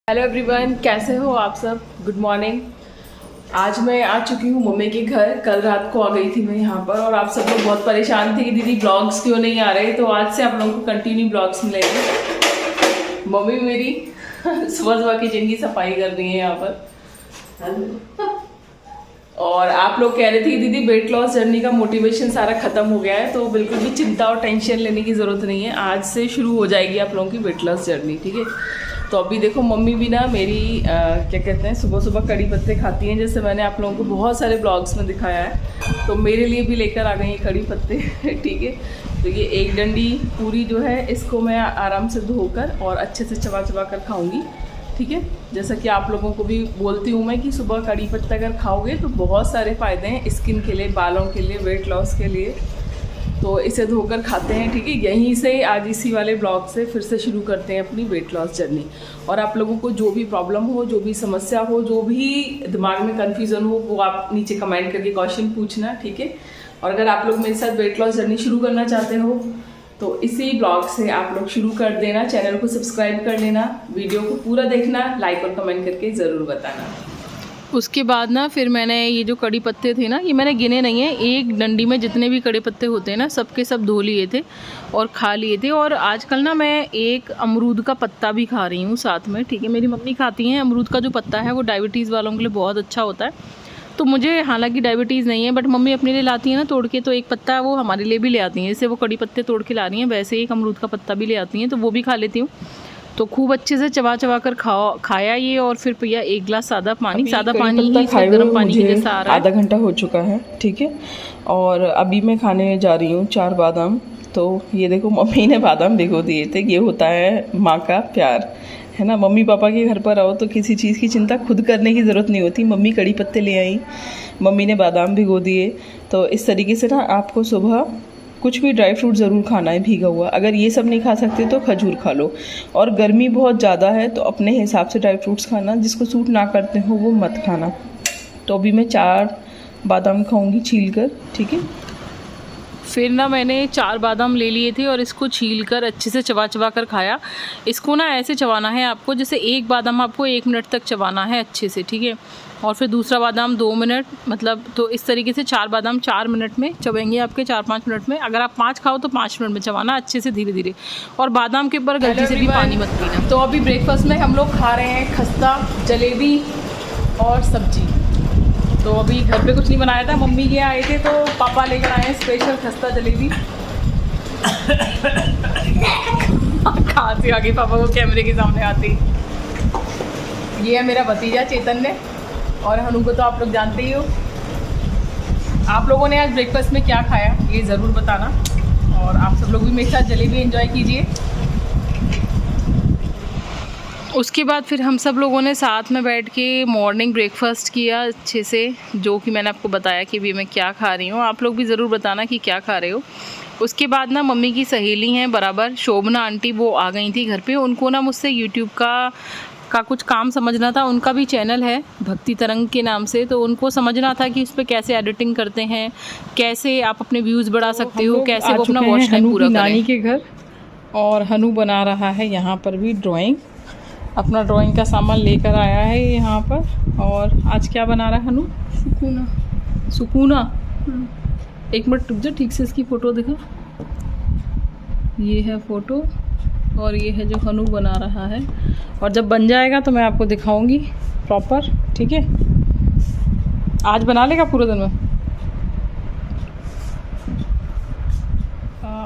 Hello everyone, कैसे हो आप सब। Good morning. आज मैं आ चुकी हूँ मम्मी के घर। कल रात को आ गई थी मैं यहाँ पर और आप सब लोग बहुत परेशान थे कि दीदी ब्लॉग्स क्यों नहीं आ रहे। तो आज से आप लोगों को कंटिन्यू ब्लॉग्स मिलेंगे। मम्मी मेरी सुबह सुबह किचन की सफाई कर रही है यहाँ पर। और आप लोग कह रहे थे कि दीदी वेट लॉस जर्नी का मोटिवेशन सारा खत्म हो गया है, तो बिल्कुल भी चिंता और टेंशन लेने की ज़रूरत नहीं है। आज से शुरू हो जाएगी आप लोगों की वेट लॉस जर्नी, ठीक है। तो अभी देखो मम्मी भी ना मेरी क्या कहते हैं, सुबह सुबह कड़ी पत्ते खाती हैं, जैसे मैंने आप लोगों को बहुत सारे ब्लॉग्स में दिखाया है। तो मेरे लिए भी लेकर आ गई हैं कड़ी पत्ते ठीक है। तो ये एक डंडी पूरी जो है इसको मैं आराम से धोकर और अच्छे से चबा चबा कर खाऊँगी, ठीक है। जैसा कि आप लोगों को भी बोलती हूँ मैं कि सुबह कड़ी पत्ता अगर खाओगे तो बहुत सारे फ़ायदे हैं स्किन के लिए, बालों के लिए, वेट लॉस के लिए। तो इसे धोकर खाते हैं, ठीक है। यहीं से आज इसी वाले ब्लॉग से फिर से शुरू करते हैं अपनी वेट लॉस जर्नी। और आप लोगों को जो भी प्रॉब्लम हो, जो भी समस्या हो, जो भी दिमाग में कन्फ्यूज़न हो, वो आप नीचे कमेंट करके क्वेश्चन पूछना, ठीक है। और अगर आप लोग मेरे साथ वेट लॉस जर्नी शुरू करना चाहते हो तो इसी ब्लॉग से आप लोग शुरू कर देना। चैनल को सब्सक्राइब कर लेना, वीडियो को पूरा देखना, लाइक और कमेंट करके ज़रूर बताना। उसके बाद ना फिर मैंने ये जो कड़ी पत्ते थे ना, ये मैंने गिने नहीं है, एक डंडी में जितने भी कड़ी पत्ते होते हैं ना सबके सब धो लिए थे और खा लिए थे। और आजकल ना मैं एक अमरूद का पत्ता भी खा रही हूँ साथ में, ठीक है। मेरी मम्मी खाती हैं। अमरूद का जो पत्ता है वो डायबिटीज़ वालों के लिए बहुत अच्छा होता है। तो मुझे हालांकि डायबिटीज़ नहीं है, बट मम्मी अपने लिए लाती है ना तोड़ के, तो एक पत्ता वो हमारे लिए भी ले आती हैं। जैसे वो कड़ी पत्ते तोड़ के ला रही हैं, वैसे एक अमरूद का पत्ता भी ले आती हैं, तो वो भी खा लेती हूँ। तो खूब अच्छे से चबा चबा कर खाया ये, और फिर पिया एक गिलास सादा पानी। सादा पानी ही गर्म पानी के जैसा आ रहा है। आधा घंटा हो चुका है, ठीक है। और अभी मैं खाने जा रही हूँ 4 बादाम। तो ये देखो मम्मी ने बादाम भिगो दिए थे। ये होता है माँ का प्यार, है ना। मम्मी पापा के घर पर आओ तो किसी चीज़ की चिंता खुद करने की ज़रूरत नहीं होती। मम्मी कड़ी पत्ते ले आई, मम्मी ने बादाम भिगो दिए। तो इस तरीके से ना आपको सुबह कुछ भी ड्राई फ्रूट ज़रूर खाना है भीगा हुआ। अगर ये सब नहीं खा सकते तो खजूर खा लो। और गर्मी बहुत ज़्यादा है तो अपने हिसाब से ड्राई फ्रूट्स खाना, जिसको सूट ना करते हो वो मत खाना। तो अभी मैं 4 बादाम खाऊंगी छील कर, ठीक है। फिर ना मैंने 4 बादाम ले लिए थे और इसको छील कर अच्छे से चबा चबा कर खाया। इसको ना ऐसे चबाना है आपको, जैसे एक बादाम आपको 1 मिनट तक चबाना है अच्छे से, ठीक है। और फिर दूसरा बादाम 2 मिनट, मतलब तो इस तरीके से 4 बादाम 4 मिनट में चबेंगे आपके, 4-5 मिनट में। अगर आप 5 खाओ तो 5 मिनट में चबाना अच्छे से, धीरे धीरे। और बादाम के ऊपर गलती से भी पानी मत पीना। तो अभी ब्रेकफास्ट में हम लोग खा रहे हैं खस्ता, जलेबी और सब्जी। तो अभी घर पे कुछ नहीं बनाया था, मम्मी के आए थे तो पापा लेकर आए हैं स्पेशल खस्ता जलेबी। खांसी आ गई पापा को कैमरे के सामने आती। ये है मेरा भतीजा चैतन्य, और हनु को तो आप लोग जानते ही हो। आप लोगों ने आज ब्रेकफास्ट में क्या खाया ये ज़रूर बताना, और आप सब लोग भी मेरे साथ जलेबी एंजॉय कीजिए। उसके बाद फिर हम सब लोगों ने साथ में बैठ के मॉर्निंग ब्रेकफास्ट किया अच्छे से, जो कि मैंने आपको बताया कि भी मैं क्या खा रही हूँ। आप लोग भी ज़रूर बताना कि क्या खा रहे हो। उसके बाद ना मम्मी की सहेली हैं बराबर, शोभना आंटी, वो आ गई थी घर पे। उनको ना मुझसे यूट्यूब का कुछ काम समझना था। उनका भी चैनल है भक्ति तरंग के नाम से, तो उनको समझना था कि उस पर कैसे एडिटिंग करते हैं, कैसे आप अपने व्यूज़ बढ़ा सकते हो, कैसे वो अपना वॉच टाइम पूरा करें। नानी के घर, और हनु बना रहा है यहाँ पर भी ड्राइंग। अपना ड्राइंग का सामान लेकर आया है यहाँ पर। और आज क्या बना रहा है हनु? सुकूना। सुकूना। एक मिनट रुक जा, ठीक से इसकी फ़ोटो दिखा। ये है फ़ोटो, और ये है जो हनु बना रहा है। और जब बन जाएगा तो मैं आपको दिखाऊंगी प्रॉपर, ठीक है। आज बना लेगा पूरे दिन में।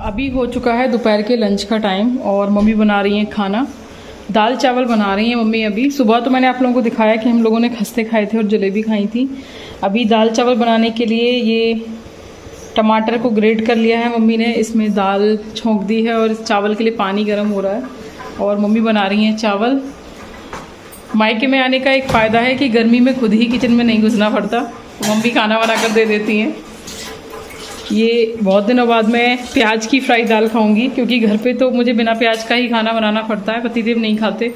अभी हो चुका है दोपहर के लंच का टाइम, और मम्मी बना रही हैं खाना। दाल चावल बना रही हैं मम्मी। अभी सुबह तो मैंने आप लोगों को दिखाया कि हम लोगों ने खस्ते खाए थे और जलेबी खाई थी। अभी दाल चावल बनाने के लिए ये टमाटर को ग्रेट कर लिया है मम्मी ने, इसमें दाल छोंक दी है और चावल के लिए पानी गर्म हो रहा है। और मम्मी बना रही हैं चावल। मायके में आने का एक फ़ायदा है कि गर्मी में खुद ही किचन में नहीं घुसना पड़ता, तो मम्मी खाना बना कर दे देती हैं। ये बहुत दिनों बाद मैं प्याज की फ्राई दाल खाऊंगी, क्योंकि घर पे तो मुझे बिना प्याज का ही खाना बनाना पड़ता है, पतिदेव नहीं खाते।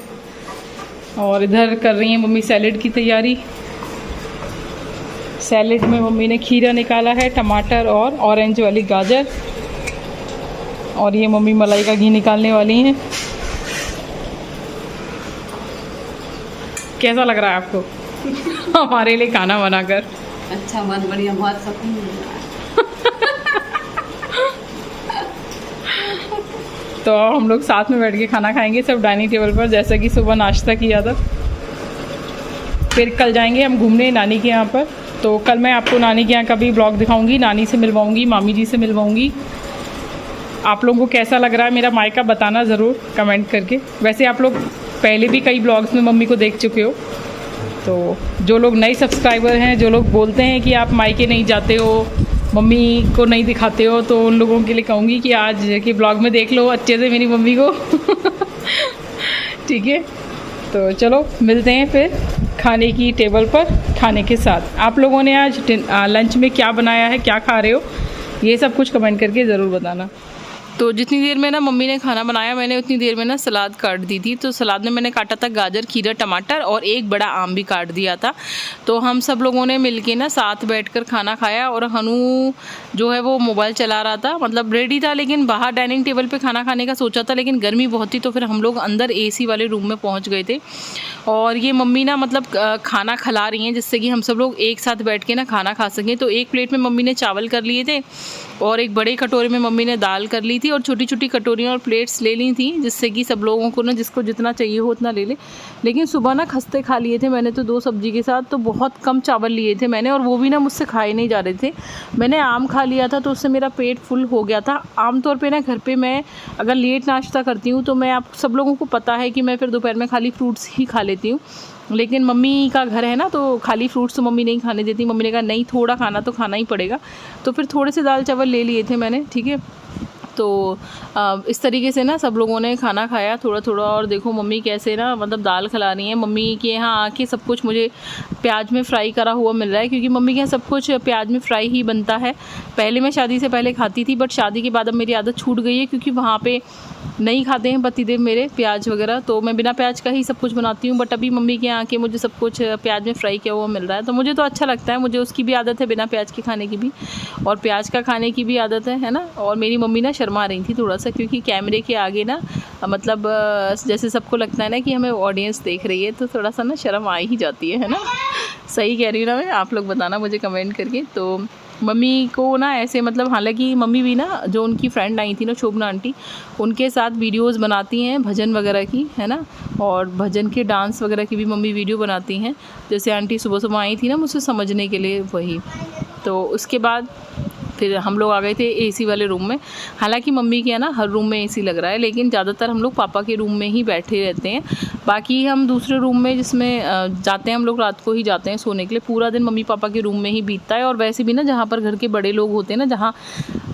और इधर कर रही हैं मम्मी सैलेड की तैयारी। सैलेड में मम्मी ने खीरा निकाला है, टमाटर और ऑरेंज वाली गाजर, और ये मम्मी मलाई का घी निकालने वाली हैं। कैसा लग रहा है आपको हमारे लिए खाना बनाकर? अच्छा, बहुत बढ़िया, बहुत सुकून मिल रहा है। तो हम लोग साथ में बैठ के खाना खाएंगे सब डाइनिंग टेबल पर, जैसा कि सुबह नाश्ता किया था। फिर कल जाएंगे हम घूमने नानी के यहाँ पर। तो कल मैं आपको नानी के यहाँ का भी ब्लॉग दिखाऊंगी, नानी से मिलवाऊंगी, मामी जी से मिलवाऊंगी। आप लोगों को कैसा लग रहा है मेरा मायका बताना ज़रूर कमेंट करके। वैसे आप लोग पहले भी कई ब्लॉग्स में मम्मी को देख चुके हो, तो जो लोग नए सब्सक्राइबर हैं, जो लोग बोलते हैं कि आप मायके नहीं जाते हो, मम्मी को नहीं दिखाते हो, तो उन लोगों के लिए कहूँगी कि आज के ब्लॉग में देख लो अच्छे से मेरी मम्मी को। ठीक है, तो चलो मिलते हैं फिर खाने की टेबल पर खाने के साथ। आप लोगों ने आज लंच में क्या बनाया है, क्या खा रहे हो, ये सब कुछ कमेंट करके ज़रूर बताना। तो जितनी देर में ना मम्मी ने खाना बनाया, मैंने उतनी देर में ना सलाद काट दी थी। तो सलाद में मैंने काटा था गाजर, खीरा, टमाटर और एक बड़ा आम भी काट दिया था। तो हम सब लोगों ने मिलके ना साथ बैठकर खाना खाया। और हनु जो है वो मोबाइल चला रहा था, मतलब रेडी था लेकिन बाहर डाइनिंग टेबल पे खाना खाने का सोचा था, लेकिन गर्मी बहुत थी तो फिर हम लोग अंदर एसी वाले रूम में पहुँच गए थे। और ये मम्मी ना मतलब खाना खिला रही हैं जिससे कि हम सब लोग एक साथ बैठ के ना खाना खा सकें। तो एक प्लेट में मम्मी ने चावल कर लिए थे और एक बड़े कटोरे में मम्मी ने दाल कर ली थी और छोटी छोटी कटोरियाँ और प्लेट्स ले ली थी, जिससे कि सब लोगों को ना जिसको जितना चाहिए हो उतना ले ले। लेकिन सुबह ना खस्ते खा लिए थे मैंने तो 2 सब्जी के साथ, तो बहुत कम चावल लिए थे मैंने, और वो भी ना मुझसे खाए नहीं जा रहे थे। मैंने आम खा लिया था तो उससे मेरा पेट फुल हो गया था। आमतौर पे ना घर पे मैं अगर लेट नाश्ता करती हूँ तो मैं, आप सब लोगों को पता है कि मैं फिर दोपहर में खाली फ्रूट्स ही खा लेती हूँ, लेकिन मम्मी का घर है ना तो खाली फ्रूट्स तो मम्मी नहीं खाने देती। मम्मी ने कहा नहीं, थोड़ा खाना तो खाना ही पड़ेगा, तो फिर थोड़े से दाल चावल ले लिए थे मैंने। ठीक है, तो इस तरीके से ना सब लोगों ने खाना खाया थोड़ा थोड़ा। और देखो मम्मी कैसे ना मतलब दाल खिला रही हैं। मम्मी के यहाँ आके सब कुछ मुझे प्याज में फ्राई करा हुआ मिल रहा है, क्योंकि मम्मी के यहाँ सब कुछ प्याज में फ्राई ही बनता है। पहले मैं शादी से पहले खाती थी, बट शादी के बाद अब मेरी आदत छूट गई है, क्योंकि वहाँ पे नहीं खाते हैं पतिदेव मेरे प्याज वगैरह, तो मैं बिना प्याज का ही सब कुछ बनाती हूँ। बट अभी मम्मी के यहाँ आके मुझे सब कुछ प्याज में फ्राई किया हुआ मिल रहा है, तो मुझे तो अच्छा लगता है। मुझे उसकी भी आदत है बिना प्याज के खाने की भी, और प्याज का खाने की भी आदत है ना। और मेरी मम्मी ना शर्मा रही थी थोड़ा सा, क्योंकि कैमरे के आगे ना मतलब जैसे सबको लगता है ना कि हमें ऑडियंस देख रही है, तो थोड़ा सा ना शर्म आ ही जाती है ना। सही कह रही हूँ ना मैं? आप लोग बताना मुझे कमेंट करके। तो मम्मी को ना ऐसे मतलब, हालांकि मम्मी भी ना जो उनकी फ्रेंड आई थी ना शोभना आंटी, उनके साथ वीडियोस बनाती हैं भजन वगैरह की, है ना, और भजन के डांस वगैरह की भी मम्मी वीडियो बनाती हैं। जैसे आंटी सुबह सुबह आई थी ना मुझसे समझने के लिए, वही। तो उसके बाद फिर हम लोग आ गए थे एसी वाले रूम में। हालांकि मम्मी के यहाँ ना हर रूम में एसी लग रहा है, लेकिन ज़्यादातर हम लोग पापा के रूम में ही बैठे रहते हैं। बाकी हम दूसरे रूम में जिसमें जाते हैं, हम लोग रात को ही जाते हैं सोने के लिए। पूरा दिन मम्मी पापा के रूम में ही बीतता है। और वैसे भी ना जहाँ पर घर के बड़े लोग होते हैं ना, जहाँ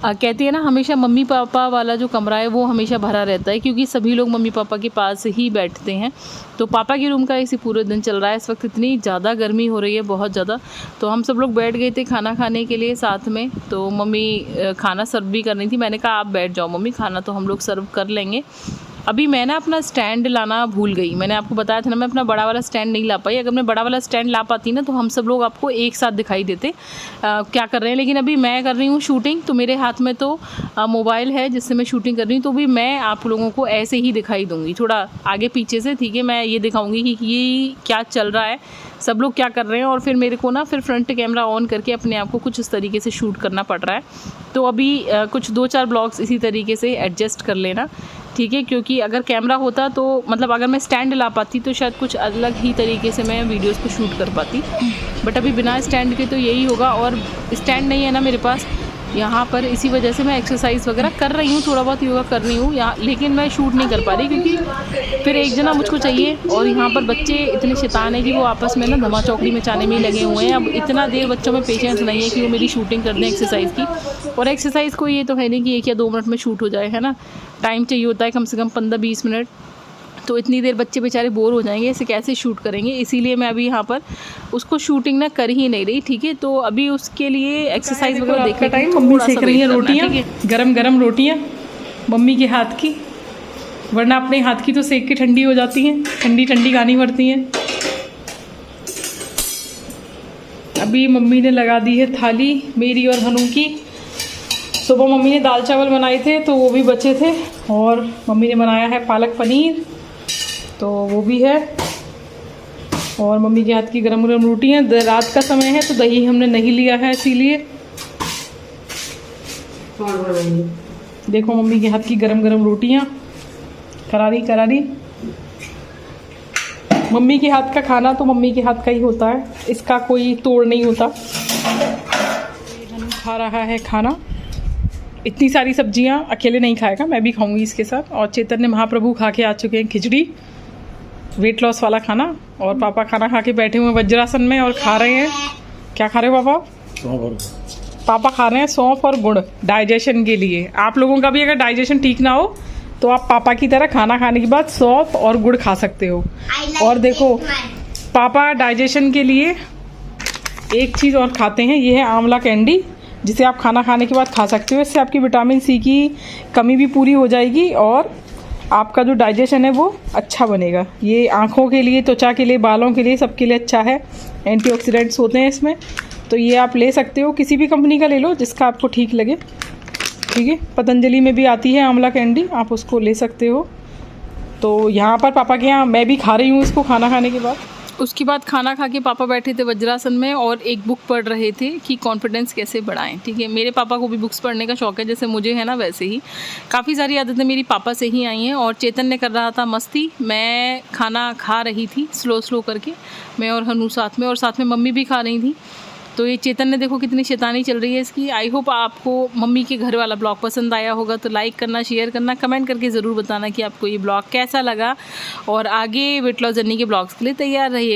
कहते हैं ना हमेशा मम्मी पापा वाला जो कमरा है वो हमेशा भरा रहता है, क्योंकि सभी लोग मम्मी पापा के पास ही बैठते हैं। तो पापा के रूम का एसी पूरे दिन चल रहा है। इस वक्त इतनी ज़्यादा गर्मी हो रही है, बहुत ज़्यादा। तो हम सब लोग बैठ गए थे खाना खाने के लिए साथ में। तो मम्मी खाना सर्व भी करनी थी। मैंने कहा आप बैठ जाओ मम्मी, खाना तो हम लोग सर्व कर लेंगे। अभी मैं ना अपना स्टैंड लाना भूल गई। मैंने आपको बताया था ना, मैं अपना बड़ा वाला स्टैंड नहीं ला पाई। अगर मैं बड़ा वाला स्टैंड ला पाती ना तो हम सब लोग आपको एक साथ दिखाई देते क्या कर रहे हैं। लेकिन अभी मैं कर रही हूँ शूटिंग, तो मेरे हाथ में तो मोबाइल है जिससे मैं शूटिंग कर रही हूँ। तो भी मैं आप लोगों को ऐसे ही दिखाई दूँगी, थोड़ा आगे पीछे से, ठीक है। मैं ये दिखाऊँगी कि ये क्या चल रहा है, सब लोग क्या कर रहे हैं। और फिर मेरे को ना फिर फ्रंट कैमरा ऑन करके अपने आप को कुछ इस तरीके से शूट करना पड़ रहा है। तो अभी कुछ 2-4 ब्लॉग्स इसी तरीके से एडजस्ट कर लेना, ठीक है। क्योंकि अगर कैमरा होता तो मतलब अगर मैं स्टैंड ला पाती तो शायद कुछ अलग ही तरीके से मैं वीडियोस को शूट कर पाती। बट अभी बिना स्टैंड के तो यही होगा। और स्टैंड नहीं है ना मेरे पास यहाँ पर, इसी वजह से मैं एक्सरसाइज वगैरह कर रही हूँ, थोड़ा बहुत योगा कर रही हूँ यहाँ, लेकिन मैं शूट नहीं कर पा रही क्योंकि फिर एक जना मुझको चाहिए। और यहाँ पर बच्चे इतने शैतान है कि वो आपस में ना धमा चौकड़ी मचाने में ही लगे हुए हैं। अब इतना देर बच्चों में पेशेंस नहीं है कि वो मेरी शूटिंग कर दें एक्सरसाइज की। और एक्सरसाइज को ये तो है नहीं कि 1 या 2 मिनट में शूट हो जाए, है ना। टाइम चाहिए होता है कम से कम 15-20 मिनट। तो इतनी देर बच्चे बेचारे बोर हो जाएंगे, इसे कैसे शूट करेंगे। इसीलिए मैं अभी यहाँ पर उसको शूटिंग ना कर ही नहीं रही, ठीक है। तो अभी उसके लिए एक्सरसाइज वगैरह देखने टाइम मम्मी सेक रही है रोटियाँ, गरम गरम रोटियाँ मम्मी के हाथ की, वरना अपने हाथ की तो सेक के ठंडी हो जाती हैं, ठंडी ठंडी खानी पड़ती हैं। अभी मम्मी ने लगा दी है थाली मेरी और हनु की। सुबह मम्मी ने दाल चावल बनाए थे तो वो भी बचे थे, और मम्मी ने बनाया है पालक पनीर, तो वो भी है। और मम्मी के हाथ की गरम गरम रोटियाँ। रात का समय है तो दही हमने नहीं लिया है, इसीलिए देखो मम्मी के हाथ की गरम गरम रोटियाँ, करारी करारी। मम्मी के हाथ का खाना तो मम्मी के हाथ का ही होता है, इसका कोई तोड़ नहीं होता। हनु खा रहा है खाना। इतनी सारी सब्जियां अकेले नहीं खाएगा, मैं भी खाऊंगी इसके साथ। और चेतन ने महाप्रभु खा के आ चुके हैं खिचड़ी, वेट लॉस वाला खाना। और पापा खाना खा के बैठे हुए हैं वज्रासन में और खा रहे हैं। क्या खा रहे हो पापा? पापा खा रहे हैं सौंफ और गुड़, डाइजेशन के लिए। आप लोगों का भी अगर डाइजेशन ठीक ना हो तो आप पापा की तरह खाना खाने के बाद सौंफ और गुड़ खा सकते हो। और देखो पापा डाइजेशन के लिए एक चीज़ और खाते हैं, ये है आंवला कैंडी, जिसे आप खाना खाने के बाद खा सकते हो। इससे आपकी विटामिन सी की कमी भी पूरी हो जाएगी और आपका जो डाइजेशन है वो अच्छा बनेगा। ये आँखों के लिए, त्वचा के लिए, बालों के लिए, सबके लिए अच्छा है। एंटीऑक्सीडेंट्स होते हैं इसमें, तो ये आप ले सकते हो। किसी भी कंपनी का ले लो जिसका आपको ठीक लगे, ठीक है। पतंजलि में भी आती है आंवला कैंडी, आप उसको ले सकते हो। तो यहाँ पर पापा के यहाँ मैं भी खा रही हूँ इसको खाना खाने के बाद। उसके बाद खाना खा के पापा बैठे थे वज्रासन में और एक बुक पढ़ रहे थे कि कॉन्फिडेंस कैसे बढ़ाएं, ठीक है। मेरे पापा को भी बुक्स पढ़ने का शौक है, जैसे मुझे है ना, वैसे ही काफ़ी सारी आदतें मेरी पापा से ही आई हैं। और चेतन ने कर रहा था मस्ती, मैं खाना खा रही थी स्लो स्लो करके, मैं और हनु साथ में, और साथ में मम्मी भी खा रही थी। तो ये चेतन ने देखो कितनी शैतानी चल रही है इसकी। आई होप आपको मम्मी के घर वाला ब्लॉग पसंद आया होगा, तो लाइक करना, शेयर करना, कमेंट करके ज़रूर बताना कि आपको ये ब्लॉग कैसा लगा। और आगे वेट लॉस जर्नी के ब्लॉग्स के लिए तैयार रहिए।